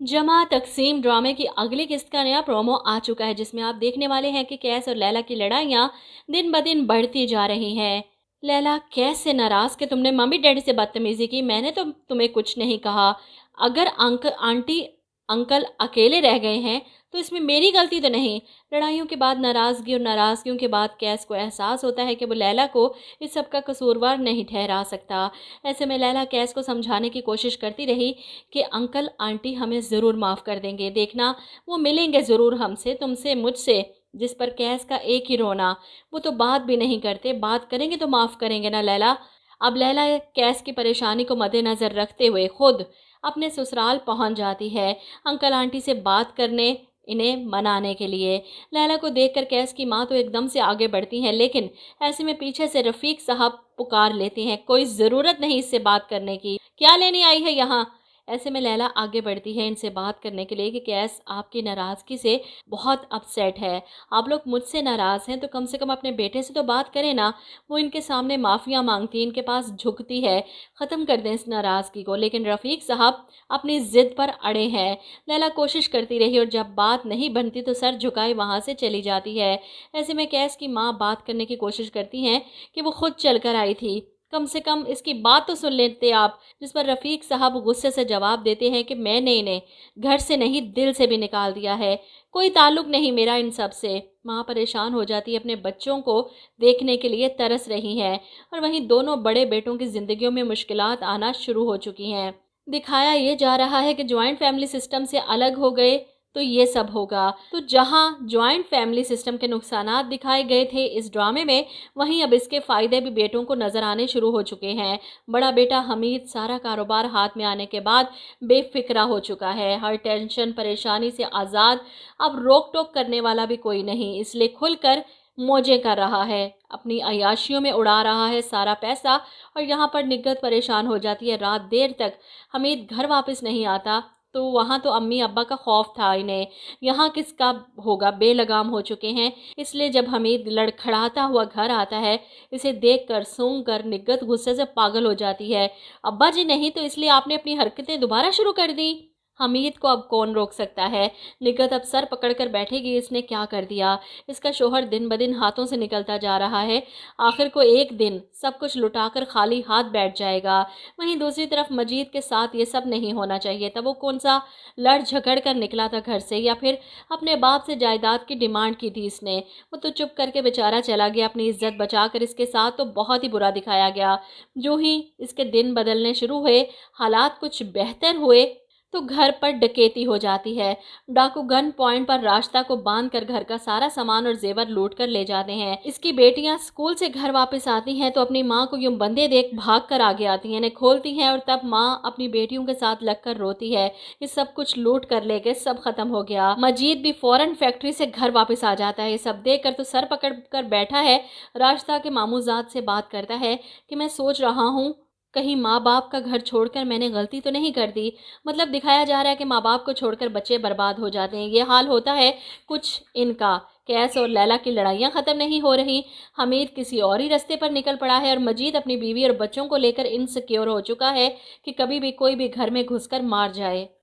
जमा तकसीम ड्रामे की अगली किस्त का नया प्रोमो आ चुका है, जिसमें आप देखने वाले हैं कि कैस और लैला की लड़ाइयाँ दिन ब दिन बढ़ती जा रही हैं। लैला कैस से नाराज़ कि तुमने मम्मी डैडी से बदतमीज़ी की, मैंने तो तुम्हें कुछ नहीं कहा। अगर आंटी अंकल अकेले रह गए हैं तो इसमें मेरी गलती तो नहीं। लड़ाइयों के बाद नाराज़गी और नाराज़गियों के बाद कैस को एहसास होता है कि वो लैला को इस सब का कसूरवार नहीं ठहरा सकता। ऐसे में लैला कैस को समझाने की कोशिश करती रही कि अंकल आंटी हमें ज़रूर माफ़ कर देंगे, देखना वो मिलेंगे ज़रूर हमसे, तुमसे, मुझसे। जिस पर कैस का एक ही रोना, वो तो बात भी नहीं करते, बात करेंगे तो माफ़ करेंगे ना लैला। अब लैला कैस की परेशानी को मद्देनज़र रखते हुए खुद अपने ससुराल पहुंच जाती है अंकल आंटी से बात करने, इन्हें मनाने के लिए। लैला को देखकर कैस की माँ तो एकदम से आगे बढ़ती हैं, लेकिन ऐसे में पीछे से रफ़ीक साहब पुकार लेते हैं, कोई ज़रूरत नहीं इससे बात करने की, क्या लेने आई है यहाँ। ऐसे में लैला आगे बढ़ती है इनसे बात करने के लिए कि कैस आपकी नाराज़गी से बहुत अपसेट है, आप लोग मुझसे नाराज़ हैं तो कम से कम अपने बेटे से तो बात करें ना। वो इनके सामने माफ़िया मांगती है, इनके पास झुकती है, ख़त्म कर दें इस नाराज़गी को, लेकिन रफ़ीक साहब अपनी ज़िद पर अड़े हैं। लैला कोशिश करती रही और जब बात नहीं बनती तो सर झुकाए वहाँ से चली जाती है। ऐसे में कैस की माँ बात करने की कोशिश करती हैं कि वो खुद चल कर आई थी, कम से कम इसकी बात तो सुन लेते आप। जिस पर रफ़ीक साहब गुस्से से जवाब देते हैं कि मैंने इन्हें घर से नहीं दिल से भी निकाल दिया है, कोई ताल्लुक़ नहीं मेरा इन सब से। माँ परेशान हो जाती है, अपने बच्चों को देखने के लिए तरस रही हैं और वहीं दोनों बड़े बेटों की ज़िंदगियों में मुश्किलात आना शुरू हो चुकी हैं। दिखाया ये जा रहा है कि जॉइंट फैमिली सिस्टम से अलग हो गए तो ये सब होगा। तो जहां जॉइंट फैमिली सिस्टम के नुकसानात दिखाए गए थे इस ड्रामे में, वहीं अब इसके फ़ायदे भी बेटों को नज़र आने शुरू हो चुके हैं। बड़ा बेटा हमीद सारा कारोबार हाथ में आने के बाद बेफिक्रा हो चुका है, हर टेंशन परेशानी से आज़ाद, अब रोक टोक करने वाला भी कोई नहीं, इसलिए खुलकर मौजें कर रहा है, अपनी अय्याशियों में उड़ा रहा है सारा पैसा। और यहाँ पर निग्गत परेशान हो जाती है, रात देर तक हमीद घर वापस नहीं आता, तो वहाँ तो अम्मी अब्बा का खौफ था इन्हें, यहाँ किसका होगा, बेलगाम हो चुके हैं। इसलिए जब हमीद लड़खड़ाता हुआ घर आता है, इसे देखकर सूंघकर निग्गत गुस्से से पागल हो जाती है। अब्बा जी नहीं तो इसलिए आपने अपनी हरकतें दोबारा शुरू कर दी। हमीद को अब कौन रोक सकता है। निग्गत अब सर पकड़कर बैठेगी, इसने क्या कर दिया। इसका शोहर दिन ब दिन हाथों से निकलता जा रहा है, आखिर को एक दिन सब कुछ लुटाकर खाली हाथ बैठ जाएगा। वहीं दूसरी तरफ मजीद के साथ ये सब नहीं होना चाहिए था, वो कौन सा लड़ झगड़ कर निकला था घर से, या फिर अपने बाप से जायदाद की डिमांड की थी इसने। वो तो चुप करके बेचारा चला गया, अपनी इज्जत बचाकर। इसके साथ तो बहुत ही बुरा दिखाया गया। जो ही इसके दिन बदलने शुरू हुए, हालात कुछ बेहतर हुए, तो घर पर डकैती हो जाती है। डाकू गन पॉइंट पर रास्ता को बांध कर घर का सारा सामान और जेवर लूट कर ले जाते हैं। इसकी बेटियां स्कूल से घर वापस आती हैं तो अपनी माँ को यूं बंदे देख भाग कर आगे आती हैं, इन्हें खोलती हैं, और तब माँ अपनी बेटियों के साथ लगकर रोती है, ये सब कुछ लूट कर ले गए, सब खत्म हो गया। मजीद भी फौरन फैक्ट्री से घर वापस आ जाता है। ये सब देख कर तो सर पकड़ कर बैठा है। रास्ता के मामूजाद से बात करता है कि मैं सोच रहा हूँ कहीं माँ बाप का घर छोड़कर मैंने गलती तो नहीं कर दी। मतलब दिखाया जा रहा है कि माँ बाप को छोड़कर बच्चे बर्बाद हो जाते हैं, ये हाल होता है कुछ इनका। कैस और लैला की लड़ाइयाँ ख़त्म नहीं हो रही, हमीद किसी और ही रास्ते पर निकल पड़ा है, और मजीद अपनी बीवी और बच्चों को लेकर इनसिक्योर हो चुका है कि कभी भी कोई भी घर में घुसकर मार जाए।